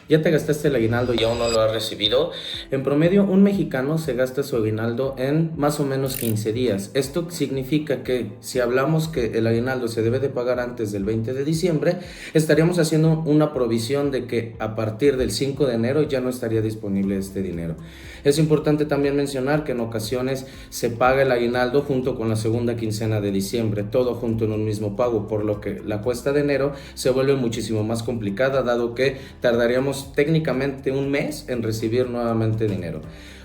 ¿Ya te gastaste el aguinaldo y aún no lo has recibido? En promedio, un mexicano se gasta su aguinaldo en más o menos 15 días. Esto significa que si hablamos que el aguinaldo se debe de pagar antes del 20 de diciembre, estaríamos haciendo una provisión de que a partir del 5 de enero ya no estaría disponible este dinero. Es importante también mencionar que en ocasiones se paga el aguinaldo junto con la segunda quincena de diciembre, todo junto en un mismo pago, por lo que la cuesta de enero se vuelve muchísimo más complicada, dado que tardaríamos técnicamente un mes en recibir nuevamente dinero.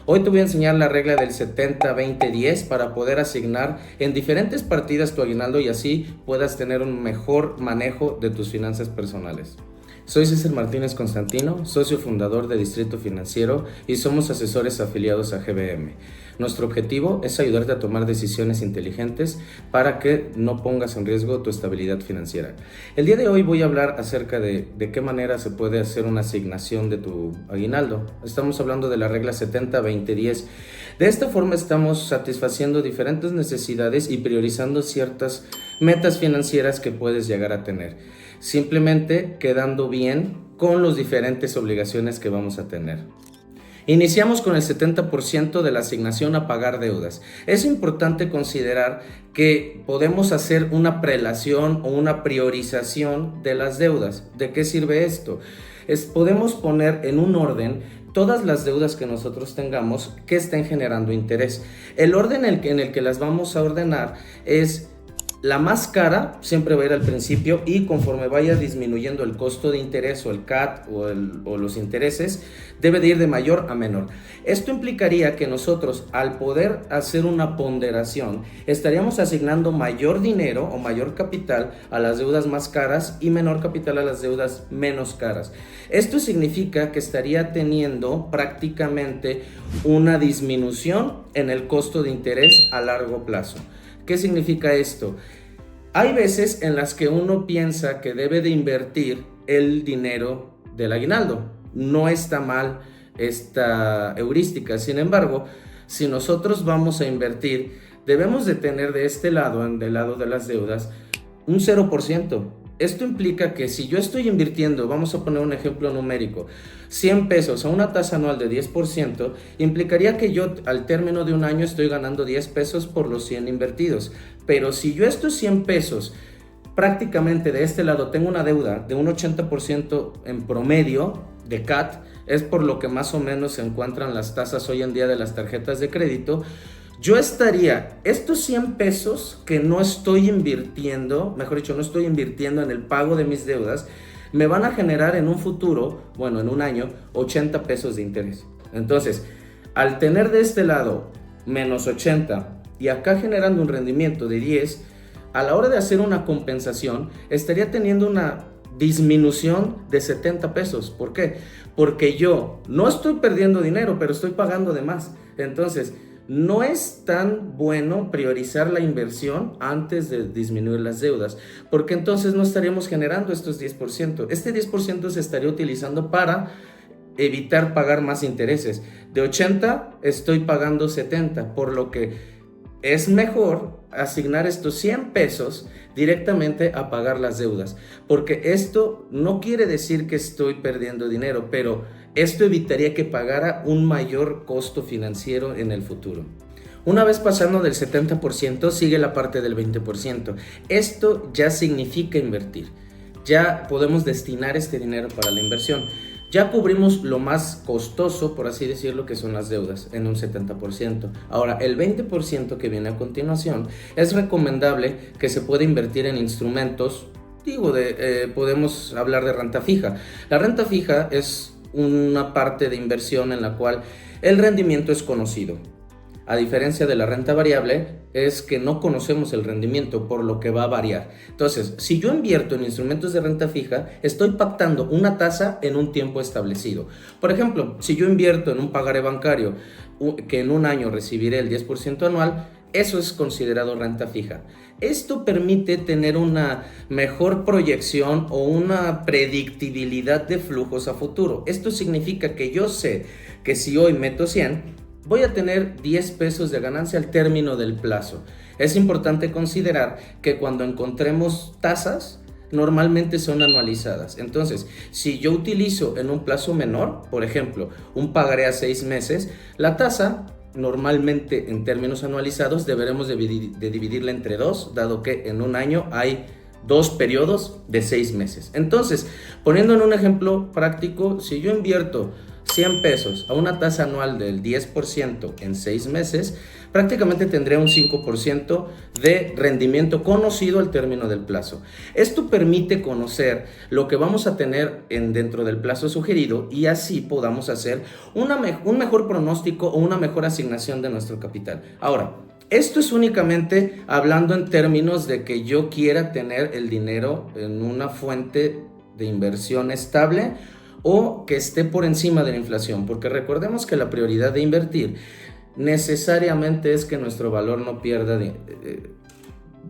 Hoy te voy a enseñar la regla del 70-20-10 para poder asignar en diferentes partidas tu aguinaldo y así puedas tener un mejor manejo de tus finanzas personales. Soy César Martínez Constantino, socio fundador de Distrito Financiero y somos asesores afiliados a GBM. Nuestro objetivo es ayudarte a tomar decisiones inteligentes para que no pongas en riesgo tu estabilidad financiera. El día de hoy voy a hablar acerca de qué manera se puede hacer una asignación de tu aguinaldo. Estamos hablando de la regla 70-20-10. De esta forma estamos satisfaciendo diferentes necesidades y priorizando ciertas metas financieras que puedes llegar a tener, simplemente quedando bien con las diferentes obligaciones que vamos a tener. Iniciamos con el 70% de la asignación a pagar deudas. Es importante considerar que podemos hacer una prelación o una priorización de las deudas. ¿De qué sirve esto? Podemos poner en un orden todas las deudas que nosotros tengamos que estén generando interés. El orden en el que las vamos a ordenar es: la más cara siempre va a ir al principio y conforme vaya disminuyendo el costo de interés o el CAT o los intereses, debe de ir de mayor a menor. Esto implicaría que nosotros, al poder hacer una ponderación, estaríamos asignando mayor dinero o mayor capital a las deudas más caras y menor capital a las deudas menos caras. Esto significa que estaría teniendo prácticamente una disminución en el costo de interés a largo plazo. ¿Qué significa esto? Hay veces en las que uno piensa que debe de invertir el dinero del aguinaldo. No está mal esta heurística. Sin embargo, si nosotros vamos a invertir, debemos de tener de este lado, del lado de las deudas, un 0%. Esto implica que si yo estoy invirtiendo, vamos a poner un ejemplo numérico, 100 pesos a una tasa anual de 10%, implicaría que yo al término de un año estoy ganando 10 pesos por los 100 invertidos. Pero si yo estos 100 pesos, prácticamente de este lado tengo una deuda de un 80% en promedio de CAT, es por lo que más o menos se encuentran las tasas hoy en día de las tarjetas de crédito, yo estaría, estos 100 pesos que no estoy invirtiendo, mejor dicho, no estoy invirtiendo en el pago de mis deudas, me van a generar en un futuro, bueno, en un año, 80 pesos de interés. Entonces, al tener de este lado menos 80 y acá generando un rendimiento de 10, a la hora de hacer una compensación, estaría teniendo una disminución de 70 pesos. ¿Por qué? Porque yo no estoy perdiendo dinero, pero estoy pagando de más. Entonces, no es tan bueno priorizar la inversión antes de disminuir las deudas, porque entonces no estaríamos generando estos 10%. Este 10% se estaría utilizando para evitar pagar más intereses. De 80 estoy pagando 70, por lo que es mejor asignar estos 100 pesos directamente a pagar las deudas, porque esto no quiere decir que estoy perdiendo dinero, pero esto evitaría que pagara un mayor costo financiero en el futuro. Una vez pasando del 70%, sigue la parte del 20%. Esto ya significa invertir. Ya podemos destinar este dinero para la inversión. Ya cubrimos lo más costoso, por así decirlo, que son las deudas, en un 70%. Ahora, el 20% que viene a continuación, es recomendable que se pueda invertir en instrumentos, podemos hablar de renta fija. La renta fija es una parte de inversión en la cual el rendimiento es conocido. A diferencia de la renta variable, es que no conocemos el rendimiento, por lo que va a variar. Entonces, si yo invierto en instrumentos de renta fija, estoy pactando una tasa en un tiempo establecido. Por ejemplo, si yo invierto en un pagaré bancario que en un año recibiré el 10% anual, eso es considerado renta fija. Esto permite tener una mejor proyección o una predictibilidad de flujos a futuro. Esto significa que yo sé que si hoy meto 100, voy a tener 10 pesos de ganancia al término del plazo. Es importante considerar que cuando encontremos tasas, normalmente son anualizadas. Entonces, si yo utilizo en un plazo menor, por ejemplo, un pagaré a 6 meses, la tasa normalmente en términos anualizados deberemos de dividirla entre 2, dado que en un año hay 2 periodos de 6 meses. Entonces, poniendo en un ejemplo práctico, si yo invierto 100 pesos a una tasa anual del 10% en 6 meses, prácticamente tendré un 5% de rendimiento conocido al término del plazo. Esto permite conocer lo que vamos a tener dentro del plazo sugerido y así podamos hacer un mejor pronóstico o una mejor asignación de nuestro capital. Ahora, esto es únicamente hablando en términos de que yo quiera tener el dinero en una fuente de inversión estable o que esté por encima de la inflación, porque recordemos que la prioridad de invertir necesariamente es que nuestro valor no pierda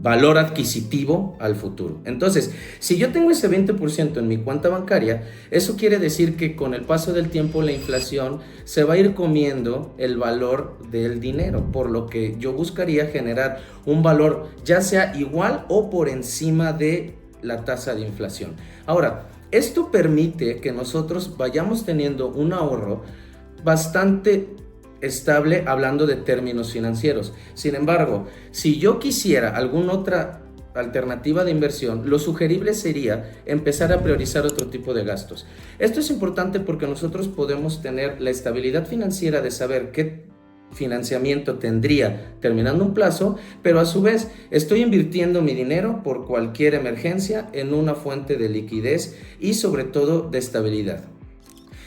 valor adquisitivo al futuro. Entonces, si yo tengo ese 20% en mi cuenta bancaria, eso quiere decir que con el paso del tiempo la inflación se va a ir comiendo el valor del dinero, por lo que yo buscaría generar un valor ya sea igual o por encima de la tasa de inflación. Ahora, esto permite que nosotros vayamos teniendo un ahorro bastante estable hablando de términos financieros. Sin embargo, si yo quisiera alguna otra alternativa de inversión, lo sugerible sería empezar a priorizar otro tipo de gastos. Esto es importante porque nosotros podemos tener la estabilidad financiera de saber qué financiamiento tendría terminando un plazo, pero a su vez estoy invirtiendo mi dinero por cualquier emergencia en una fuente de liquidez y sobre todo de estabilidad.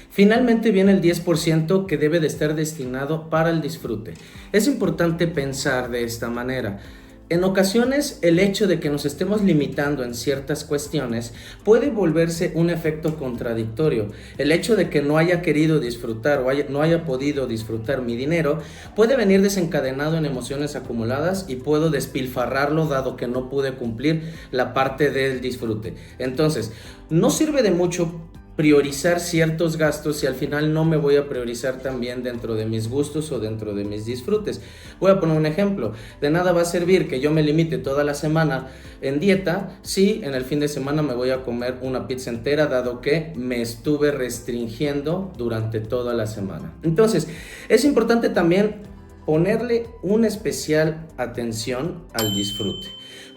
Finalmente viene el 10% que debe de estar destinado para el disfrute. Es importante pensar de esta manera. En ocasiones, el hecho de que nos estemos limitando en ciertas cuestiones puede volverse un efecto contradictorio. El hecho de que no haya querido disfrutar o no haya podido disfrutar mi dinero puede venir desencadenado en emociones acumuladas y puedo despilfarrarlo dado que no pude cumplir la parte del disfrute. Entonces, no sirve de mucho priorizar ciertos gastos si al final no me voy a priorizar también dentro de mis gustos o dentro de mis disfrutes. Voy a poner un ejemplo. De nada va a servir que yo me limite toda la semana en dieta si en el fin de semana me voy a comer una pizza entera, dado que me estuve restringiendo durante toda la semana. Entonces, es importante también ponerle una especial atención al disfrute,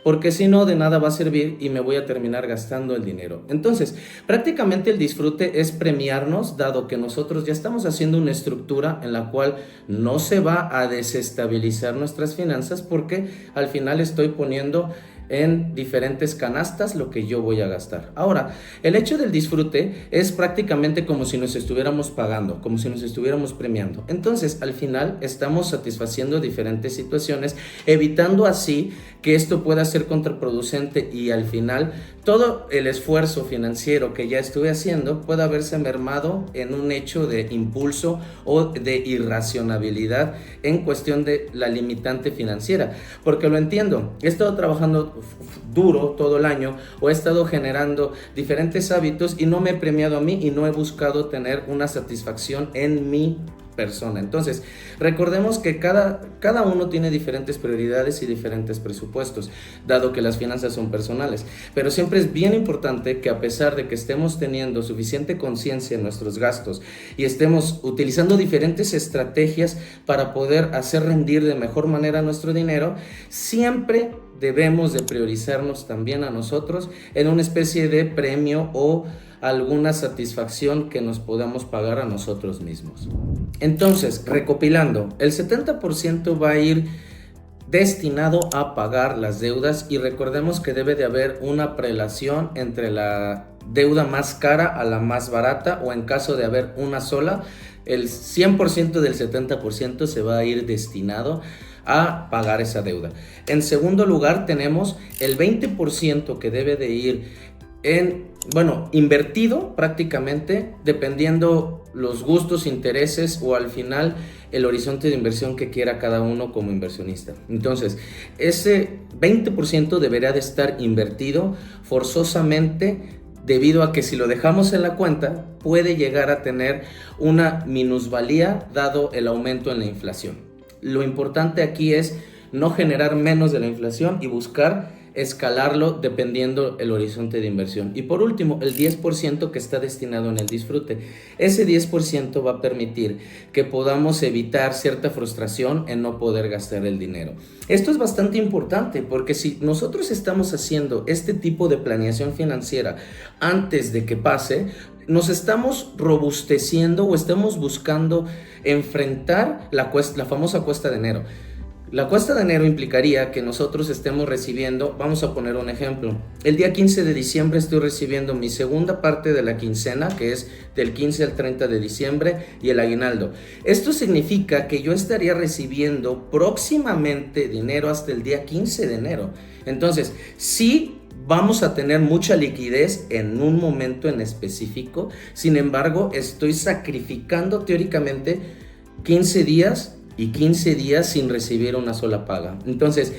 porque si no, de nada va a servir y me voy a terminar gastando el dinero. Entonces, prácticamente el disfrute es premiarnos, dado que nosotros ya estamos haciendo una estructura en la cual no se va a desestabilizar nuestras finanzas, porque al final estoy poniendo en diferentes canastas lo que yo voy a gastar. Ahora, el hecho del disfrute es prácticamente como si nos estuviéramos pagando, como si nos estuviéramos premiando. Entonces, al final estamos satisfaciendo diferentes situaciones, evitando así que esto pueda ser contraproducente y al final todo el esfuerzo financiero que ya estuve haciendo pueda haberse mermado en un hecho de impulso o de irracionalidad en cuestión de la limitante financiera, porque lo entiendo, he estado trabajando duro todo el año o he estado generando diferentes hábitos y no me he premiado a mí y no he buscado tener una satisfacción en mi persona. Entonces, recordemos que cada uno tiene diferentes prioridades y diferentes presupuestos, dado que las finanzas son personales, pero siempre es bien importante que a pesar de que estemos teniendo suficiente conciencia en nuestros gastos y estemos utilizando diferentes estrategias para poder hacer rendir de mejor manera nuestro dinero, siempre debemos de priorizarnos también a nosotros en una especie de premio o alguna satisfacción que nos podamos pagar a nosotros mismos. Entonces, recopilando, el 70% va a ir destinado a pagar las deudas y recordemos que debe de haber una prelación entre la deuda más cara a la más barata, o en caso de haber una sola, el 100% del 70% se va a ir destinado a pagar esa deuda. En segundo lugar, tenemos el 20% que debe de ir invertido prácticamente, dependiendo los gustos, intereses o al final el horizonte de inversión que quiera cada uno como inversionista. Entonces, ese 20% deberá de estar invertido forzosamente, debido a que si lo dejamos en la cuenta puede llegar a tener una minusvalía dado el aumento en la inflación. Lo importante aquí es no generar menos de la inflación y buscar escalarlo dependiendo el horizonte de inversión. Y por último, el 10% que está destinado en el disfrute. Ese 10% va a permitir que podamos evitar cierta frustración en no poder gastar el dinero. Esto es bastante importante porque si nosotros estamos haciendo este tipo de planeación financiera antes de que pase, nos estamos robusteciendo o estamos buscando enfrentar la famosa cuesta de enero. La cuesta de enero implicaría que nosotros estemos recibiendo, vamos a poner un ejemplo, el día 15 de diciembre estoy recibiendo mi segunda parte de la quincena, que es del 15 al 30 de diciembre, y el aguinaldo. Esto significa que yo estaría recibiendo próximamente dinero hasta el día 15 de enero. Entonces, sí, vamos a tener mucha liquidez en un momento en específico, sin embargo, estoy sacrificando teóricamente 15 días y 15 días sin recibir una sola paga. Entonces,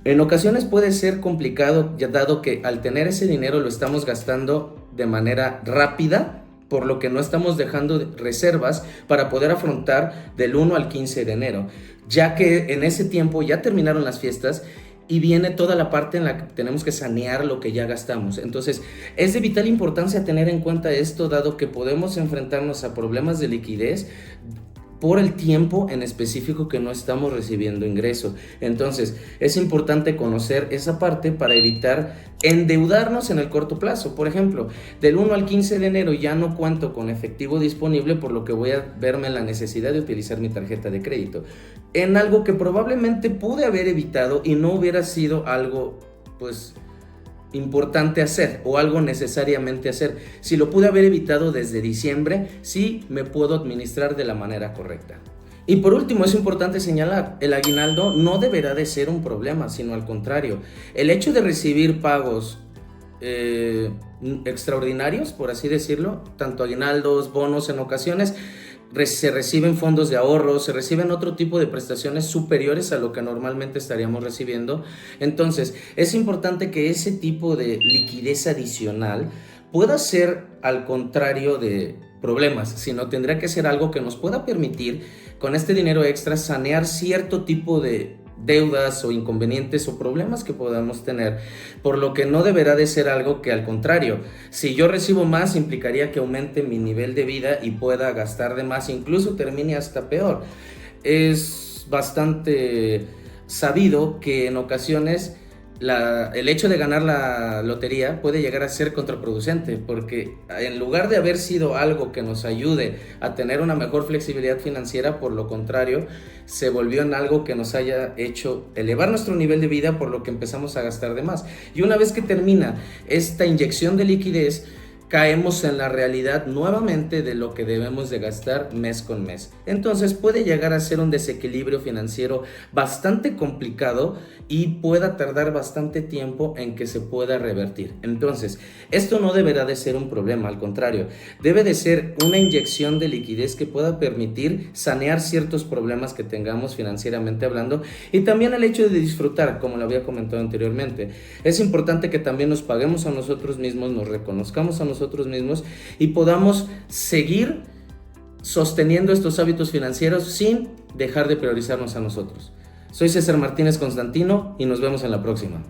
en ocasiones puede ser complicado, ya dado que al tener ese dinero lo estamos gastando de manera rápida, por lo que no estamos dejando reservas para poder afrontar del 1 al 15 de enero, ya que en ese tiempo ya terminaron las fiestas y viene toda la parte en la que tenemos que sanear lo que ya gastamos. Entonces, es de vital importancia tener en cuenta esto, dado que podemos enfrentarnos a problemas de liquidez por el tiempo en específico que no estamos recibiendo ingreso. Entonces, es importante conocer esa parte para evitar endeudarnos en el corto plazo. Por ejemplo, del 1 al 15 de enero ya no cuento con efectivo disponible, por lo que voy a verme en la necesidad de utilizar mi tarjeta de crédito en algo que probablemente pude haber evitado y no hubiera sido algo, pues, importante hacer o algo necesariamente hacer. Si lo pude haber evitado desde diciembre, sí me puedo administrar de la manera correcta. Y por último, es importante señalar, el aguinaldo no deberá de ser un problema, sino al contrario. El hecho de recibir pagos extraordinarios, por así decirlo, tanto aguinaldos, bonos en ocasiones, se reciben fondos de ahorro, se reciben otro tipo de prestaciones superiores a lo que normalmente estaríamos recibiendo. Entonces, es importante que ese tipo de liquidez adicional pueda ser al contrario de problemas, sino tendrá que ser algo que nos pueda permitir con este dinero extra sanear cierto tipo de deudas o inconvenientes o problemas que podamos tener, por lo que no deberá de ser algo que al contrario, si yo recibo más implicaría que aumente mi nivel de vida y pueda gastar de más, incluso termine hasta peor. Es bastante sabido que en ocasiones el hecho de ganar la lotería puede llegar a ser contraproducente, porque en lugar de haber sido algo que nos ayude a tener una mejor flexibilidad financiera, por lo contrario, se volvió en algo que nos haya hecho elevar nuestro nivel de vida, por lo que empezamos a gastar de más. Y una vez que termina esta inyección de liquidez, caemos en la realidad nuevamente de lo que debemos de gastar mes con mes. Entonces puede llegar a ser un desequilibrio financiero bastante complicado y pueda tardar bastante tiempo en que se pueda revertir. Entonces, esto no deberá de ser un problema, al contrario, debe de ser una inyección de liquidez que pueda permitir sanear ciertos problemas que tengamos financieramente hablando, y también el hecho de disfrutar, como lo había comentado anteriormente. Es importante que también nos paguemos a nosotros mismos, nos reconozcamos a nosotros mismos y podamos seguir sosteniendo estos hábitos financieros sin dejar de priorizarnos a nosotros. Soy César Martínez Constantino y nos vemos en la próxima.